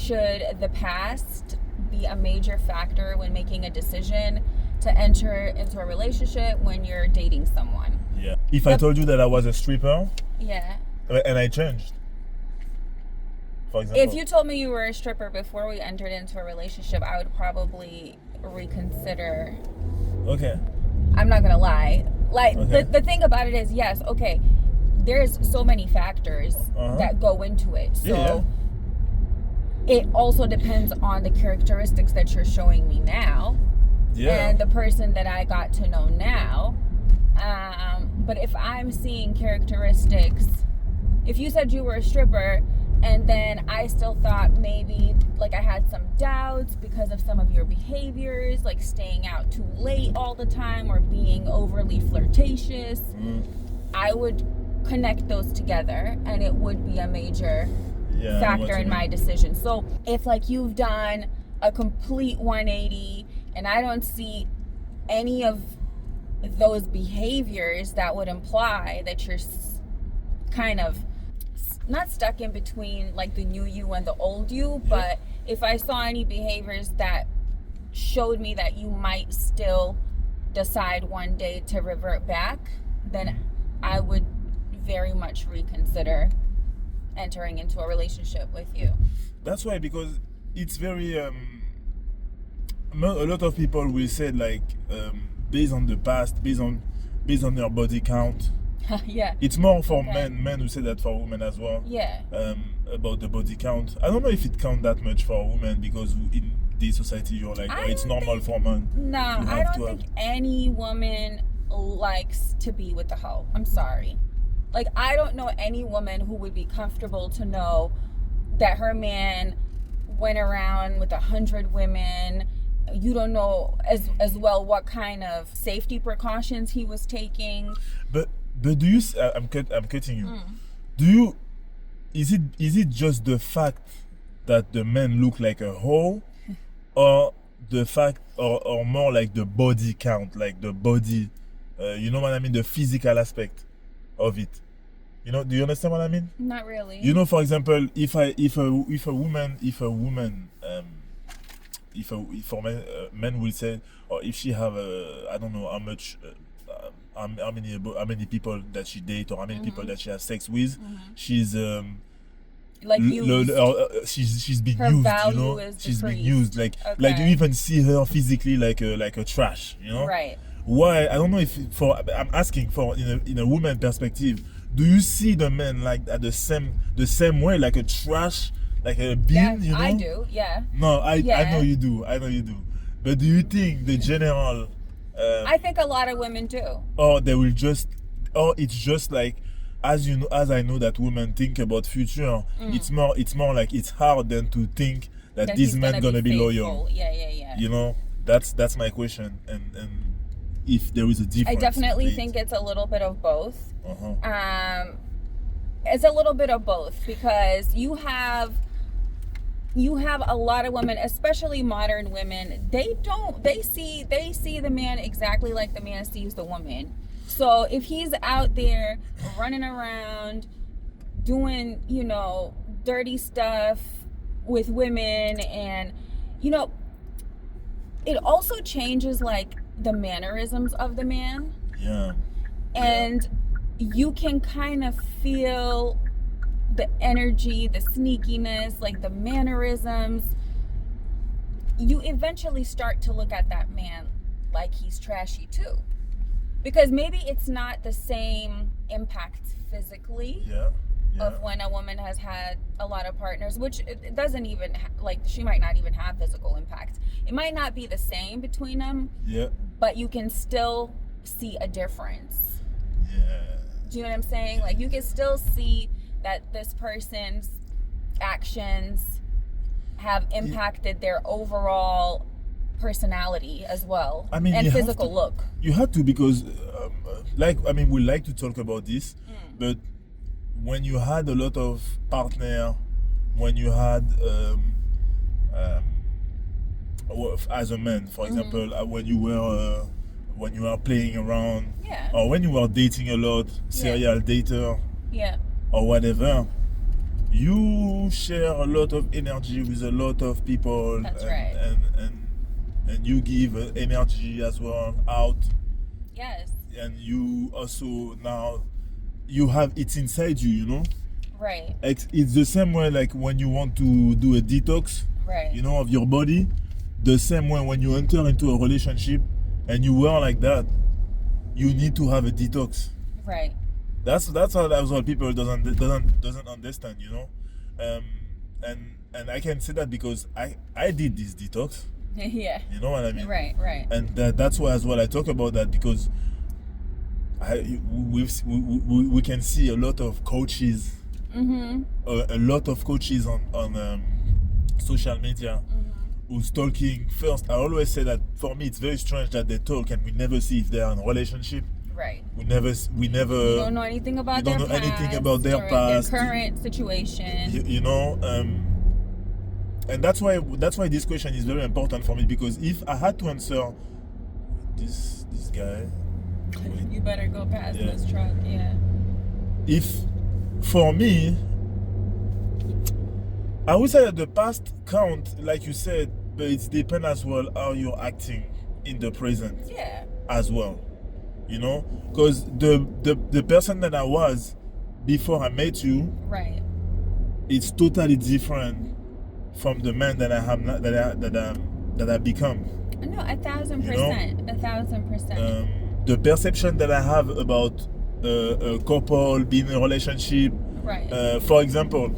should the past be a major factor when making a decision to enter into a relationship when you're dating someone? Yeah. If I told you that I was a stripper, yeah, and I changed, for example. If you told me you were a stripper before we entered into a relationship, I would probably reconsider. Okay. I'm not gonna lie. Like, okay. the thing about it is, yes, okay, there's so many factors that go into it. So it also depends on the characteristics that you're showing me now and the person that I got to know now. But if I'm seeing characteristics, if you said you were a stripper and then I still thought maybe like I had some doubts because of some of your behaviors, like staying out too late all the time or being overly flirtatious, I would connect those together and it would be a major factor in my decision. So if like you've done a complete 180 and I don't see any of those behaviors that would imply that you're kind of not stuck in between like the new you and the old you, but if I saw any behaviors that showed me that you might still decide one day to revert back, then I would very much reconsider entering into a relationship with you. That's why, because it's very a lot of people will say like based on the past, based on their body count. It's more for men who say that for women as well. About the body count. I don't know if it counts that much for women, because in this society you're like, it's normal for men. No, I don't think any woman likes to be with a hoe. I'm sorry. Like, I don't know any woman who would be comfortable to know that her man went around with 100 women. You don't know as well what kind of safety precautions he was taking. But do you? I'm cutting you. Do you? Is it just the fact that the men look like a hoe, or the fact, or more like the body count, like the body? You know what I mean? The physical aspect of it. You know? Do you understand what I mean? Not really. You know, for example, if a woman, men will say, or if she have I don't know how much. How many people that she date, or how many people that she has sex with, she's like she's being her used, value, you know, is she's decreased. being used, like you even see her physically like a trash, you know. Right. Why? I don't know if I'm asking for in a woman perspective. Do you see the men like at the same way, like a trash, like a bin? Yeah, you know? I do. Yeah. No, I know you do. But do you think the general? I think a lot of women do. Or they will just, or it's just like, as I know that women think about future. It's more like it's hard than to think that this man gonna be loyal. Yeah. You know, that's my question, and if there is a difference. I definitely think it's a little bit of both. It's a little bit of both, because you have a lot of women, especially modern women, they see the man exactly like the man sees the woman. So if he's out there running around doing, dirty stuff with women, and it also changes like the mannerisms of the man. And you can kind of feel the energy, the sneakiness, like the mannerisms. You eventually start to look at that man like he's trashy too, because maybe it's not the same impact physically of when a woman has had a lot of partners, which it doesn't even she might not even have physical impact. It might not be the same between them, but you can still see a difference. Do you know what I'm saying? Like, you can still see that this person's actions have impacted their overall personality as well, and physical look. You had to, because we like to talk about this, but when you had a lot of partner, when you had as a man, for example, when you were playing around, or when you were dating a lot, serial dater, or whatever, you share a lot of energy with a lot of people. That's right. And you give energy as well out. Yes. And you also now you have it inside you, you know. Right. It's the same way like when you want to do a detox, right, you know, of your body. The same way when you enter into a relationship and you were like that, you need to have a detox. Right. That's what people doesn't understand, you know. And I can say that because I did this detox. Yeah. You know what I mean? Right. And that's why as well I talk about that, because we can see a lot of coaches, a lot of coaches on social media who's talking. First, I always say that for me it's very strange that they talk and we never see if they're in a relationship. Right. We never. You don't know anything about their past. Don't know anything about their past. Their current situation. You know, and that's why this question is very important for me, because if I had to answer this guy, you better go past this truck. Yeah. If for me, I would say that the past count, like you said, but it depends as well how you're acting in the present. Yeah. As well, you know, because the person that I was before I met you, right, it's totally different from the man that I have that I become. No, 1,000%, 1,000%. The perception that I have about a couple being in a relationship, right. For example,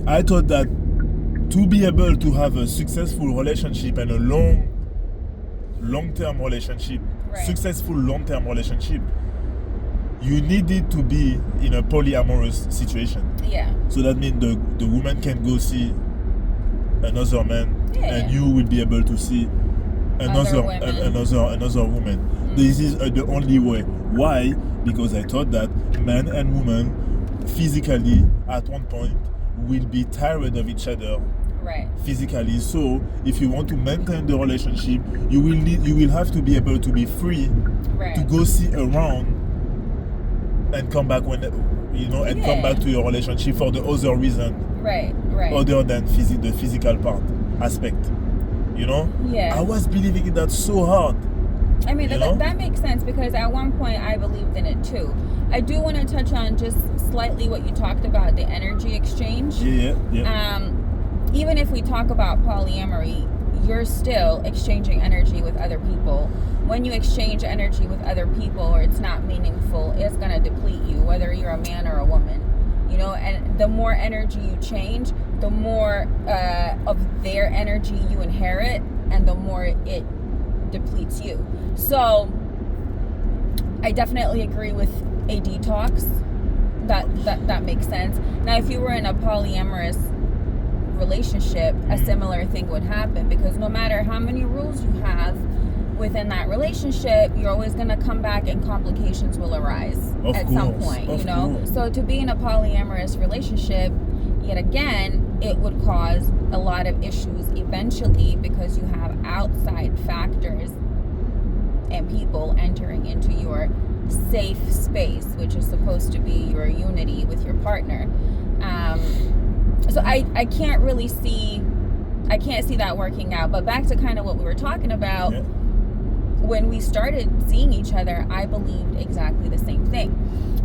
I thought that to be able to have a successful relationship and a long-term relationship, successful long-term relationship, you needed to be in a polyamorous situation. Yeah. So that means the woman can go see another man, and you will be able to see another woman. Mm-hmm. This is the only way. Why? Because I thought that man and woman physically at one point will be tired of each other. Right. Physically. So if you want to maintain the relationship, you will have to be able to be free to go see around and come back when come back to your relationship for the other reason. Right. Other than the physical part aspect. You know? Yeah. I was believing in that so hard. I mean, that makes sense, because at one point I believed in it too. I do want to touch on just slightly what you talked about, the energy exchange. Yeah. Even if we talk about polyamory, you're still exchanging energy with other people. When you exchange energy with other people, or it's not meaningful, it's going to deplete you, whether you're a man or a woman. You know, and the more energy you change, the more of their energy you inherit, and the more it depletes you. So I definitely agree with a detox. That makes sense. Now, if you were in a polyamorous relationship, a similar thing would happen, because no matter how many rules you have within that relationship, you're always going to come back and complications will arise at some point, you know? So to be in a polyamorous relationship, yet again, it would cause a lot of issues eventually, because you have outside factors and people entering into your safe space, which is supposed to be your unity with your partner. So I can't really see that working out. But back to kind of what we were talking about, when we started seeing each other, I believed exactly the same thing,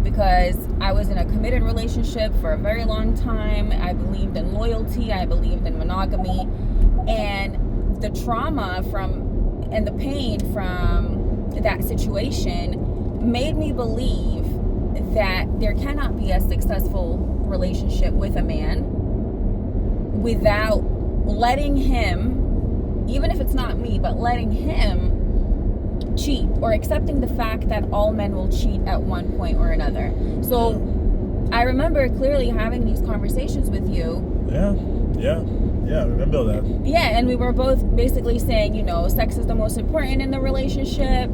because I was in a committed relationship for a very long time. I believed in loyalty. I believed in monogamy. And the trauma and the pain from that situation made me believe that there cannot be a successful relationship with a man without letting him, even if it's not me, but letting him cheat, or accepting the fact that all men will cheat at one point or another. So I remember clearly having these conversations with you. Yeah, I remember that. Yeah, and we were both basically saying, you know, sex is the most important in the relationship.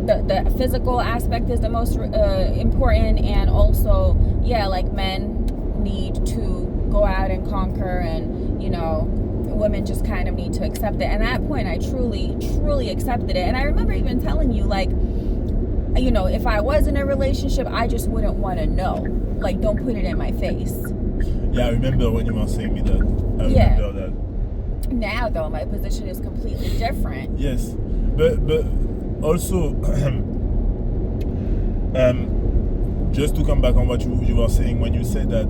The physical aspect is the most important, and also, like men need to go out and conquer, and, you know, women just kind of need to accept it. And at that point, I truly accepted it. And I remember even telling you, like, you know, if I was in a relationship, I just wouldn't want to know. like, don't put it in my face. Yeah, I remember when you were saying me that. I remember that. Now, though, my position is completely different. Yes, but also, just to come back on what you were saying when you said that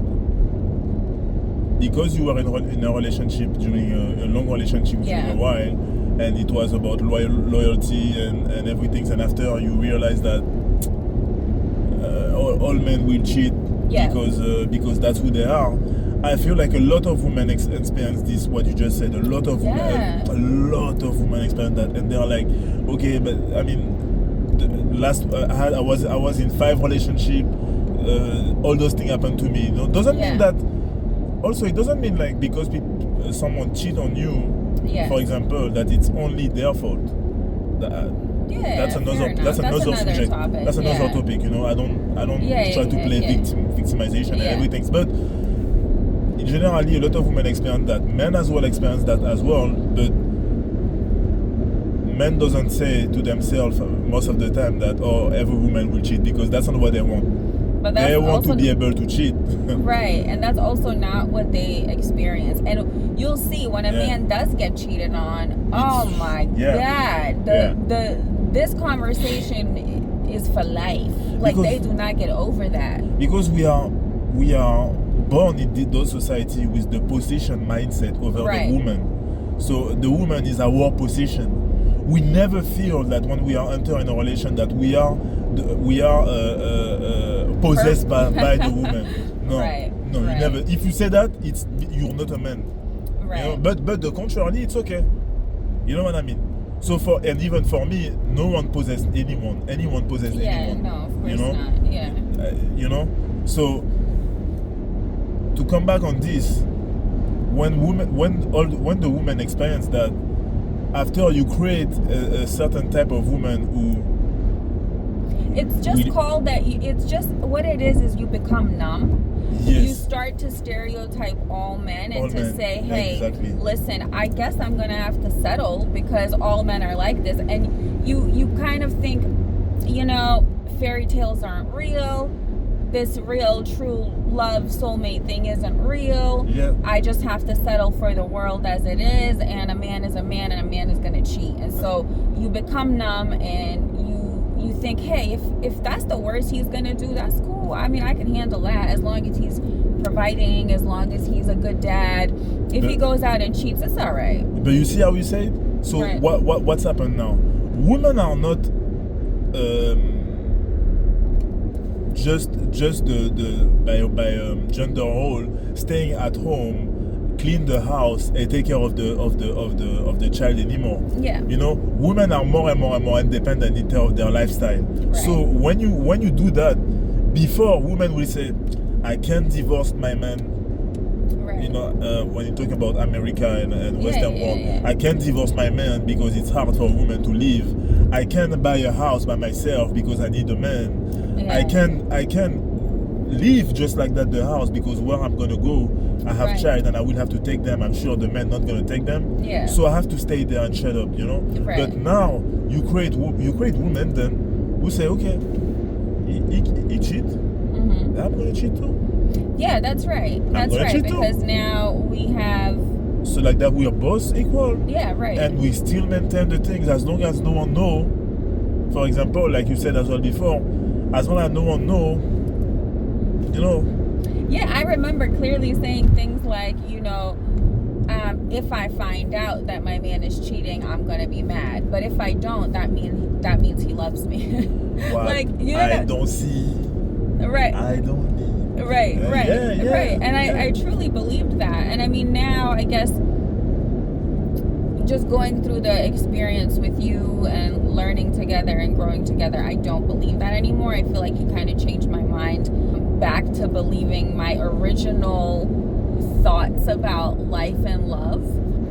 because you were in a relationship during a long relationship during a while, and it was about loyalty and everything, and after you realize that all men will cheat because that's who they are. I feel like a lot of women experience this. What you just said, a lot of women experience that, and they're like, okay, but I mean, I was in 5 relationships. All those things happened to me. Doesn't mean that. Also, it doesn't mean like because someone cheat on you, for example, that it's only their fault. That's another subject. Topic. That's another topic. I don't try to play victimization and everything, but generally a lot of women experience that. Men as well experience that as well, but men doesn't say to themselves most of the time that every woman will cheat, because that's not what they want. But they want to be able to cheat. Right, and that's also not what they experience. And you'll see when a man does get cheated on, oh my God, this conversation is for life. Like, because they do not get over that. Because we are born in those society with the possession mindset over the woman. So the woman is our possession. We never feel that when we are entering a relation that we are possessed by the woman. No, you never. If you say that, you're not a man. Right. But the contrary, it's okay. You know what I mean? So even for me, no one possessed anyone. Anyone possessed anyone. No, of course not. Yeah. So to come back on this, when the woman experience that, after you create a certain type of woman who. It's just called that. It's just what it is you become numb. Yes. You start to stereotype all men and to say, hey, listen, I guess I'm going to have to settle because all men are like this. And you kind of think, fairy tales aren't real. This real, true love soulmate thing isn't real. Yeah. I just have to settle for the world as it is. And a man is a man and a man is going to cheat. And so you become numb and you think, hey, if that's the worst he's going to do, that's cool. I mean, I can handle that as long as he's providing, as long as he's a good dad. If he goes out and cheats, it's all right. But you see how we say it? So what's happened now? Women are not just by gender role staying at home, clean the house and take care of the child anymore. Yeah. Women are more and more independent in terms of their lifestyle. Right. So when you do that, before women will say, I can't divorce my man. Right. When you talk about America and Western world, I can't divorce my man because it's hard for a woman to live. I can't buy a house by myself because I need a man. Yeah. I can leave just like that the house because where I'm gonna go, I have child and I will have to take them. I'm sure the man not gonna take them. Yeah. So I have to stay there and shut up, Right. But now you create women then who say, okay, he cheat. Mm-hmm. I'm gonna cheat too. Yeah, that's right. That's right. Because now we have. So like that we are both equal. Yeah, right. And we still maintain the things as long as no one know. For example, like you said as well before, as long as no one know. Yeah, I remember clearly saying things like, if I find out that my man is cheating, I'm gonna be mad. But if I don't, that means he loves me. I don't see. Right. I don't need. Right. And I truly believed that. And I mean, now I guess just going through the experience with you and learning together and growing together, I don't believe that anymore. I feel like you kind of changed my mind back to believing my original thoughts about life and love.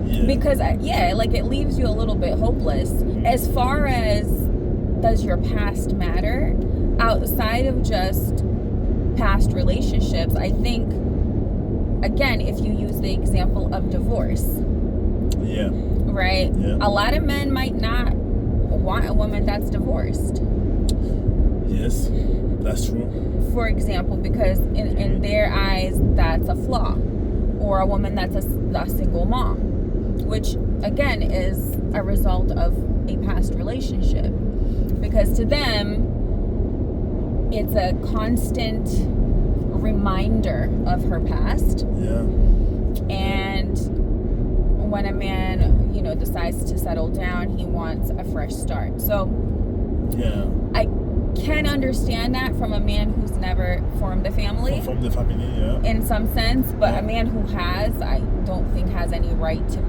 Yeah. Because it leaves you a little bit hopeless. As far as does your past matter, outside of just past relationships, I think, again, if you use the example of divorce. Yeah. Right? Yeah. A lot of men might not want a woman that's divorced. Yes. That's true. For example, because in their eyes, that's a flaw. Or a woman that's a single mom, which again is a result of a past relationship. Because to them, it's a constant reminder of her past. Yeah. And when a man, decides to settle down, he wants a fresh start. So yeah, I can understand that from a man who's never formed a family. From the family, yeah. In some sense, but a man who has, I don't think has any right to.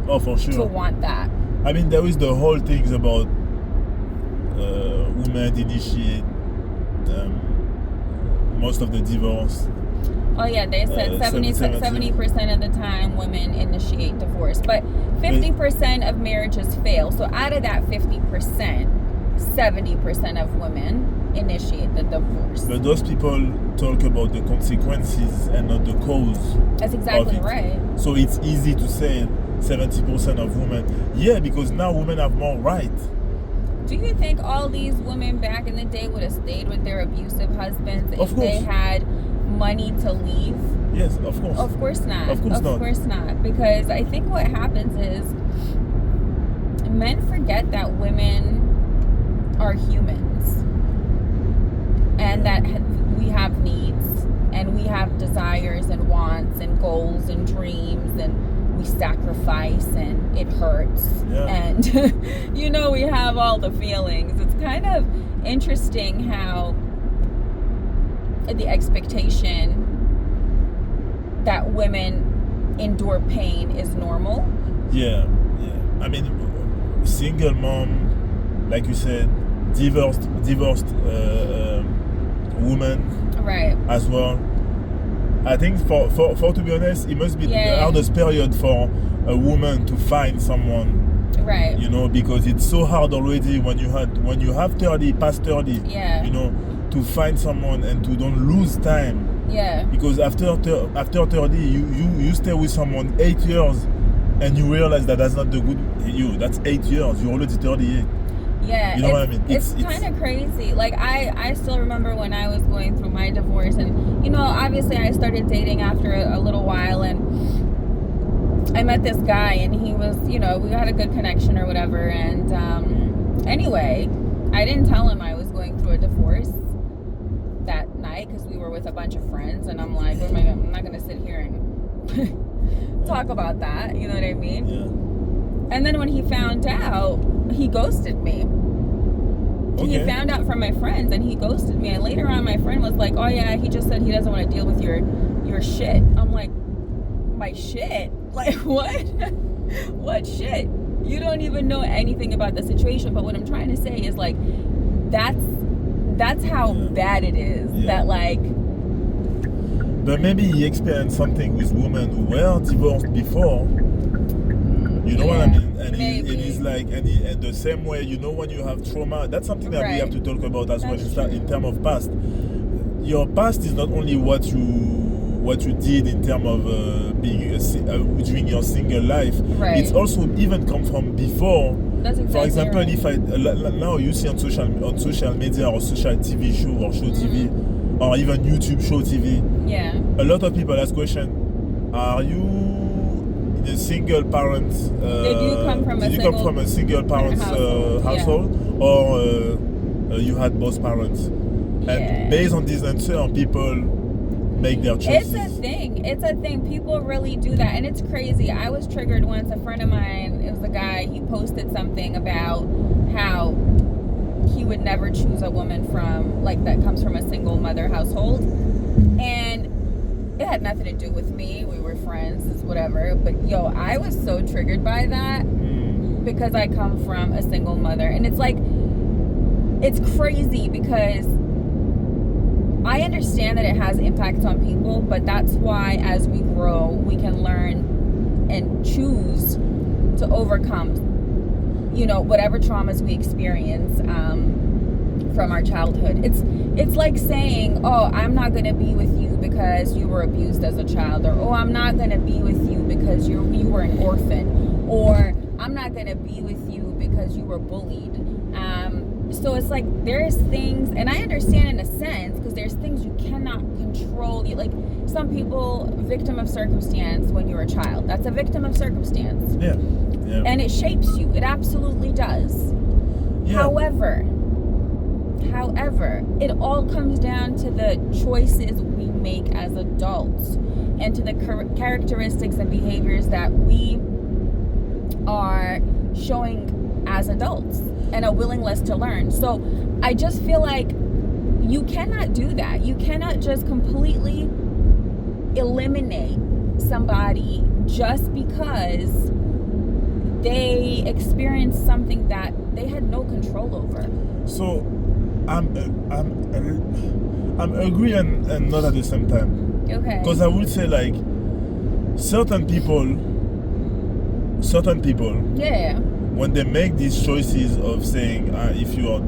Oh, for sure. To want that. I mean, there is the whole things about women initiate most of the divorce. Oh yeah, they said 70% of the time women initiate divorce, but 50% of marriages fail. So out of that 50%, 70% of women initiate the divorce. But those people talk about the consequences and not the cause. That's exactly right. So it's easy to say 70% of women. Yeah, because now women have more rights. Do you think all these women back in the day would have stayed with their abusive husbands if they had money to leave? Yes, of course. Of course not. Of course not. Because I think what happens is men forget that women are humans and that we have needs and we have desires and wants and goals and dreams, and we sacrifice and it hurts and we have all the feelings. It's kind of interesting how the expectation that women endure pain is normal. Yeah. I mean, single mom, like you said, divorced woman, right? As well. I think for to be honest, it must be the hardest period for a woman to find someone. Right. Because it's so hard already when you have 30, past 30. Yeah. To find someone and to don't lose time. Yeah. Because after 30, you stay with someone 8 years, and you realize that that's not the good you. That's 8 years. You're already 38. Yeah, you know what I mean? It's kind of crazy. Like I still remember when I was going through my divorce, and obviously I started dating after a little while, and I met this guy, and he was, we had a good connection or whatever, and anyway, I didn't tell him I was going through a divorce that night because we were with a bunch of friends, and I'm like, I'm not gonna sit here and talk about that, you know what I mean? Yeah. And then when he found out, he ghosted me. Okay. He found out from my friends and he ghosted me. And later on, my friend was like, oh yeah, he just said he doesn't want to deal with your shit. I'm like, my shit? Like what? What shit? You don't even know anything about the situation. But what I'm trying to say is like, that's how bad it is. Yeah. That like. But maybe he experienced something with women who were divorced before. You know what I mean? And it is like, and the same way, when you have trauma, that's something that we have to talk about as well in terms of past. Your past is not only what you did in terms of being during your single life. Right. It's also even come from before. That's exactly For example, right. if now you see on social media or social TV show or show TV or even YouTube show TV, a lot of people ask question: are you a single parent? Did you come from a single parent's household, or you had both parents? And based on this answer, people make their choices. It's a thing. People really do that, and it's crazy. I was triggered once. A friend of mine, it was a guy. He posted something about how he would never choose a woman that comes from a single mother household, and it had nothing to do with me. We were friends, it's whatever. But I was so triggered by that because I come from a single mother. And it's like, it's crazy because I understand that it has impacts on people, but that's why as we grow, we can learn and choose to overcome, whatever traumas we experience from our childhood. It's like saying, oh, I'm not going to be with you because you were abused as a child, or oh, I'm not going to be with you because you were an orphan, or I'm not going to be with you because you were bullied. So it's like there's things, and I understand in a sense, because there's things you cannot control. Like some people, victim of circumstance when you're a child. That's a victim of circumstance. Yeah. And it shapes you. It absolutely does. Yeah. However, it all comes down to the choices we make as adults and to the characteristics and behaviors that we are showing as adults and a willingness to learn. So I just feel like you cannot do that. You cannot just completely eliminate somebody just because they experienced something that they had no control over. So I'm agree and not at the same time. Okay. Because I would say like certain people, yeah, when they make these choices of saying if you're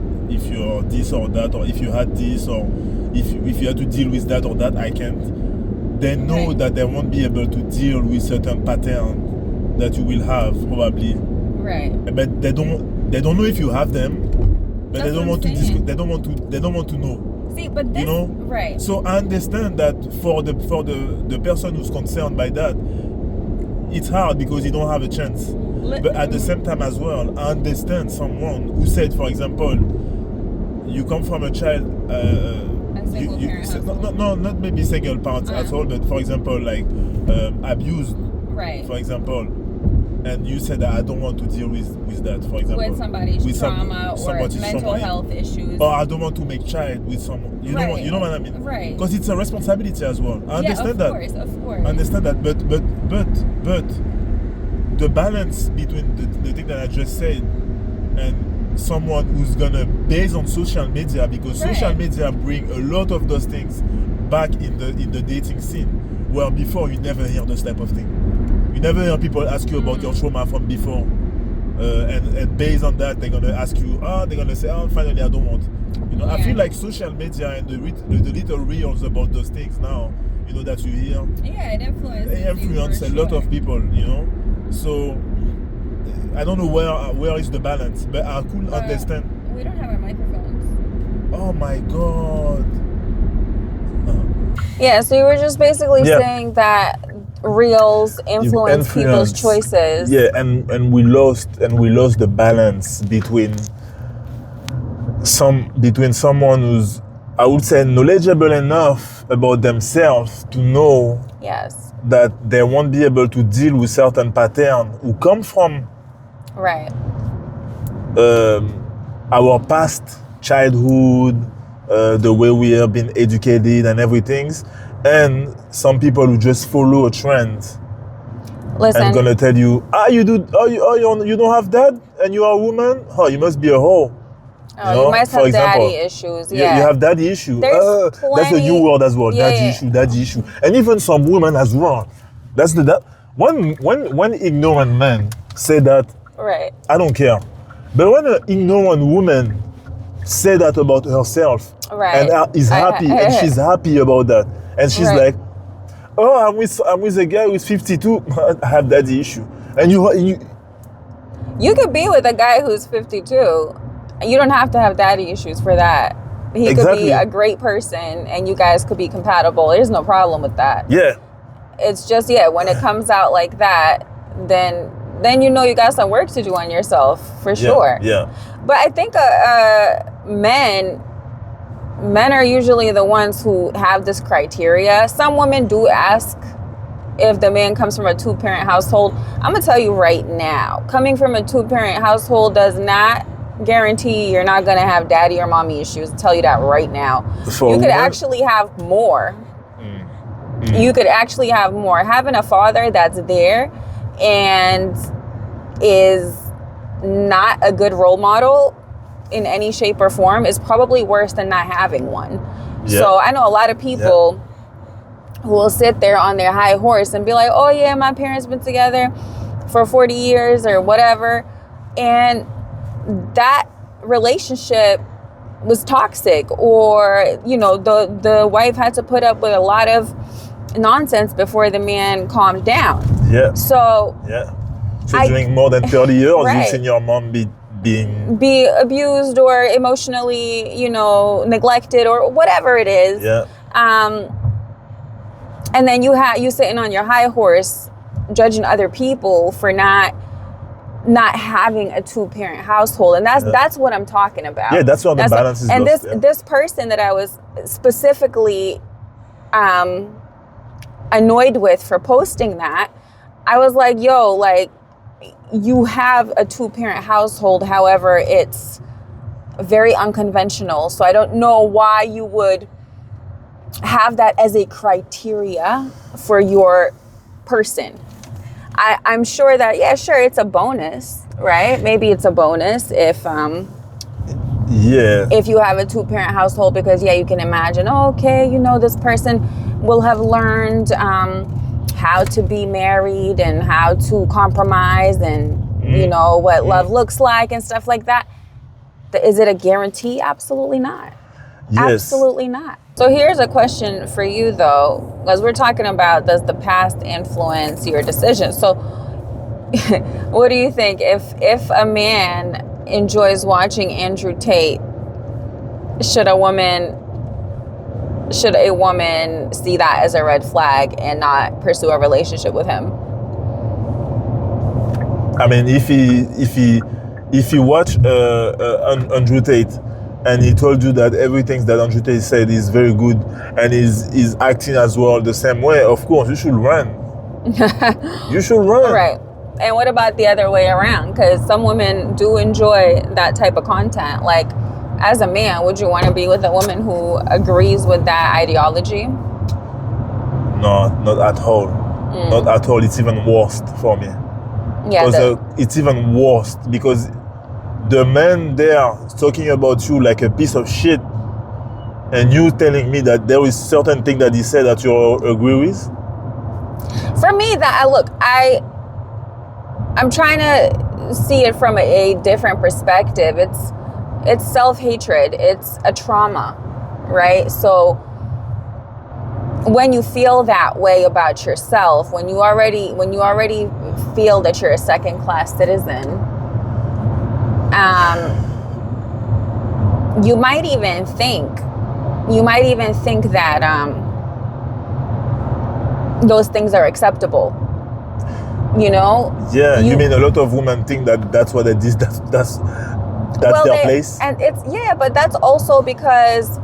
this or that, or if you had this, or if you had to deal with that or that, I can't. They know that they won't be able to deal with certain pattern that you will have probably. Right. But they don't know if you have them. But That's they don't want to they don't want to know. See, but this, right. So I understand that for the person who's concerned by that, it's hard because you don't have a chance. But at the same time as well, I understand someone who said, for example, you come from a child not maybe single parents at all, but for example like abused, right, for example, and you said that I don't want to deal with that, for example, with somebody's trauma or mental health issues, or I don't want to make child with someone, you know what I mean, right? Because it's a responsibility as well. I understand that. Of course. I understand that, but the balance between the thing that I just said and someone who's gonna base on social media, because social media bring a lot of those things back in the dating scene, where before you never hear those type of thing. You never hear people ask you about your trauma from before, and based on that they're gonna ask you, they're gonna say, finally I don't want. I feel like social media and the little reels about those things now, that you hear. Yeah, it influences a lot of people, So I don't know where is the balance, but I couldn't understand. We don't have our microphones. Oh my God. Yeah, so you were just basically saying that reels influence people's choices. Yeah, and we lost the balance between someone who's, I would say, knowledgeable enough about themselves to know that they won't be able to deal with certain patterns who come from our past childhood, the way we have been educated and everything, and some people who just follow a trend. Listen, and gonna tell you, you don't have that, and you are a woman, you must be a hoe. You must have daddy issues. Yeah, you have daddy issue. That's a new word as well. Daddy issue, and even some women as well. That's when ignorant men say that. Right. I don't care, but when an ignorant woman say that about herself, and is happy, and she's happy about that, and she's like, I'm with a guy who's 52. I have daddy issue, and you could be with a guy who's 52. You don't have to have daddy issues for that. He could be a great person and you guys could be compatible. There's no problem with that. Yeah. It's just, when it comes out like that, then you got some work to do on yourself for sure. Yeah. But I think men are usually the ones who have this criteria. Some women do ask if the man comes from a 2-parent household. I'm going to tell you right now, coming from a 2-parent household does not guarantee you're not going to have daddy or mommy issues. I'll tell you that right now. You could actually have more. You could actually have more. Having a father that's there and is not a good role model in any shape or form is probably worse than not having one. Yeah. So I know a lot of people who will sit there on their high horse and be like, oh yeah, my parents been together for 40 years or whatever. And that relationship was toxic, or the wife had to put up with a lot of nonsense before the man calmed down. So during more than 30 years you've seen your mom be be abused or emotionally, neglected or whatever it is. Yeah. And then you sitting on your high horse, judging other people for not having a 2-parent household, and that's what I'm talking about. Yeah, that's where the balance is. And this person that I was specifically annoyed with for posting that, I was like, yo, like, you have a 2-parent household, however, it's very unconventional. So I don't know why you would have that as a criteria for your person. I'm sure that, it's a bonus, right? Maybe it's a bonus if you have a 2-parent household, because you can imagine, this person will have learned how to be married and how to compromise and what love looks like and stuff like that. Is it a guarantee? Absolutely not. Yes. Absolutely not. So here's a question for you, though, because we're talking about, does the past influence your decisions? So what do you think if a man enjoys watching Andrew Tate, should a woman see that as a red flag and not pursue a relationship with him? I mean, if he watch Andrew Tate and he told you that everything that Andrew Tate said is very good and is acting as well the same way, of course you should run. You should run. Right. And what about the other way around? Because some women do enjoy that type of content. Like, as a man, would you want to be with a woman who agrees with that ideology? No, not at all. Not at all. It's even worse for me. Yeah. It's even worse because the man there talking about you like a piece of shit, and you telling me that there is certain thing that he said that you agree with. For me, I'm trying to see it from a different perspective. It's self-hatred. It's a trauma, right? So when you feel that way about yourself, when you already feel that you're a second-class citizen, you might even think that those things are acceptable. Yeah, you mean a lot of women think that that's what it is. That's their place. And but that's also because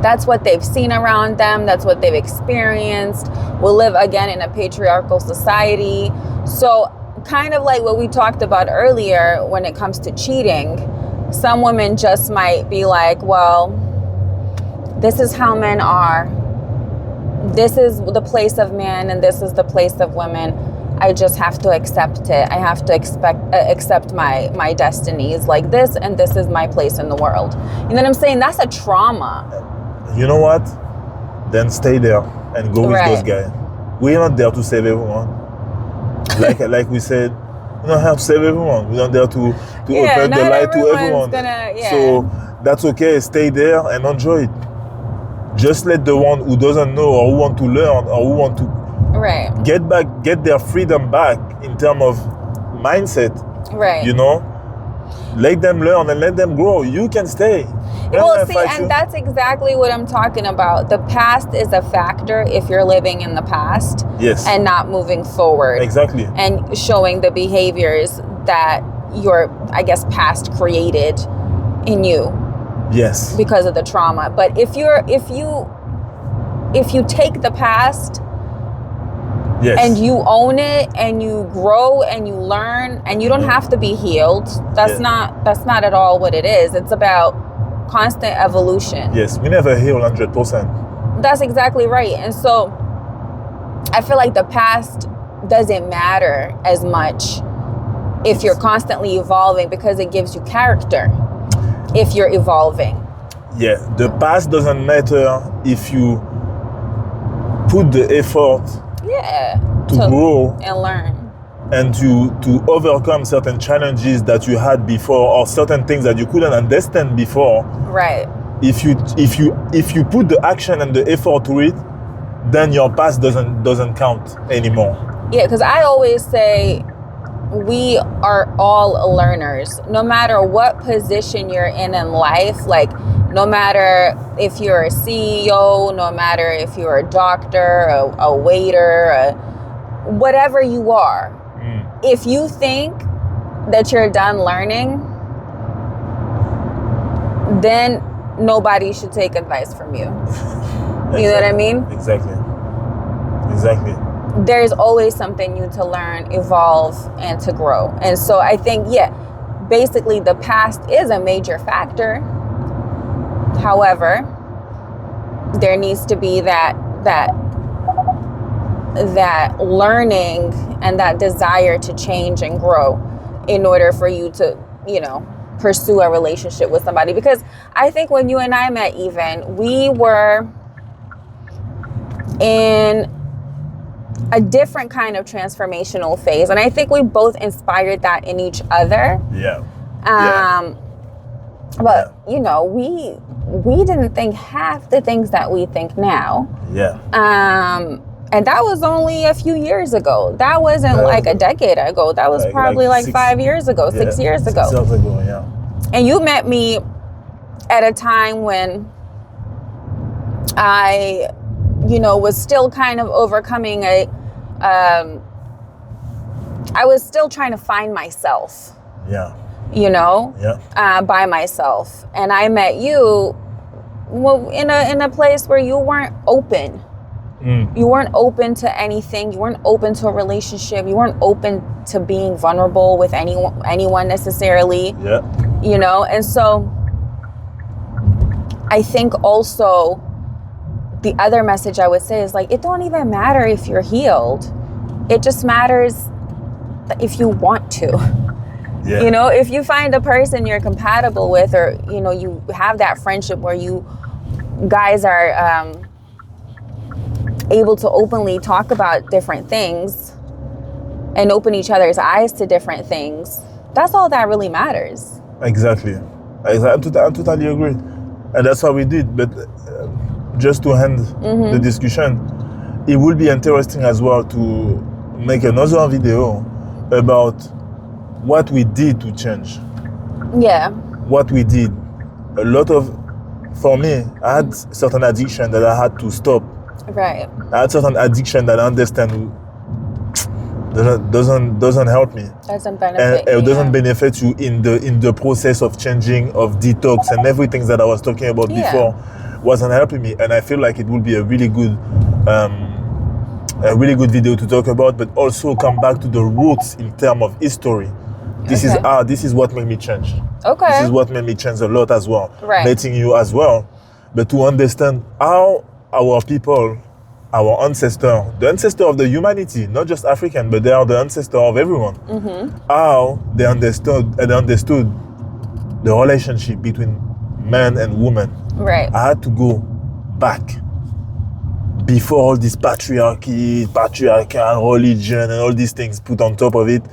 that's what they've seen around them. That's what they've experienced. We live again in a patriarchal society. So kind of like what we talked about earlier when it comes to cheating, some women just might be like, well, this is how men are. This is the place of men and this is the place of women. I just have to accept it. I have to accept my destinies like this, and this is my place in the world. You know what I'm saying? That's a trauma. You know what? Then stay there and go with those guys. We're not there to save everyone. Like we said, we don't have to save everyone. We're not there to open the light to everyone. So that's okay. Stay there and enjoy it. Just let the one who doesn't know or who want to learn or who want to get their freedom back in terms of mindset. Right. Let them learn and let them grow. You can stay. That's exactly what I'm talking about. The past is a factor if you're living in the past. Yes. And not moving forward. Exactly. And showing the behaviors that your, past created in you. Yes. Because of the trauma. But if you take the past, yes, and you own it and you grow and you learn, and you don't have to be healed. That's not at all what it is. It's about constant evolution. Yes, we never heal 100%. That's exactly right. And so I feel like the past doesn't matter as much if you're constantly evolving, because it gives you character if you're evolving. Yeah, the past doesn't matter if you put the effort to grow and learn and to overcome certain challenges that you had before, or certain things that you couldn't understand before. Right. If you put the action and the effort to it, then your past doesn't count anymore. Yeah, because I always say we are all learners, no matter what position you're in life. Like, no matter if you're a CEO, no matter if you're a doctor, a waiter, whatever you are, if you think that you're done learning, then nobody should take advice from you. Exactly. You know what I mean? Exactly. There's always something new to learn, evolve, and to grow. And so I think, basically the past is a major factor. However, there needs to be that learning and that desire to change and grow in order for you to, pursue a relationship with somebody. Because I think when you and I met, even, we were in a different kind of transformational phase, and I think we both inspired that in each other. But we didn't think half the things that we think now. And that was only a few years ago. That wasn't like a decade ago. That was probably like 5 years ago, 6 years ago. 6 years ago, And you met me at a time when I, was still kind of overcoming I was still trying to find myself. By myself. And I met you in a place where you weren't open. You weren't open to anything. You weren't open to a relationship. You weren't open to being vulnerable with anyone necessarily. And so I think also the other message I would say is, like, it don't even matter if you're healed. It just matters if you want to. If you find a person you're compatible with, or, you have that friendship where you guys are able to openly talk about different things and open each other's eyes to different things, that's all that really matters. Exactly. I totally agree. And that's what we did. But just to end the discussion, it will be interesting as well to make another video about what we did to change. What we did. For me, I had certain addiction that I had to stop. Right. I had certain addiction that I understand doesn't help me. Doesn't benefit. And it doesn't benefit you in the process of changing, of detox, and everything that I was talking about before wasn't helping me. And I feel like it will be a really good video to talk about, but also come back to the roots in terms of history. This is what made me change. This is what made me change a lot as well. Meeting you as well. But to understand how our people, our ancestor, the ancestor of the humanity, not just African, but they are the ancestor of everyone. How they understood the relationship between man and woman. Right. I had to go back before all this patriarchal religion and all these things put on top of it.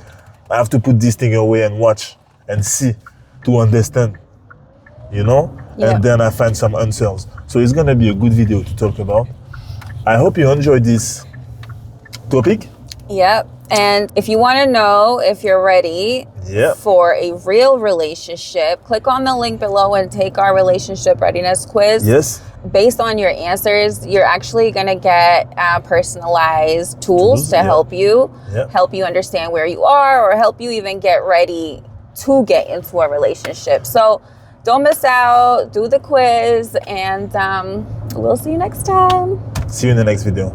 I have to put this thing away and watch and see to understand, and then I find some answers. So it's going to be a good video to talk about. I hope you enjoyed this topic. Yep. And if you want to know if you're ready for a real relationship, click on the link below and take our relationship readiness quiz. Yes. Based on your answers, you're actually going to get personalized tools to help you understand where you are, or help you even get ready to get into a relationship. So don't miss out. Do the quiz, and we'll see you next time. See you in the next video.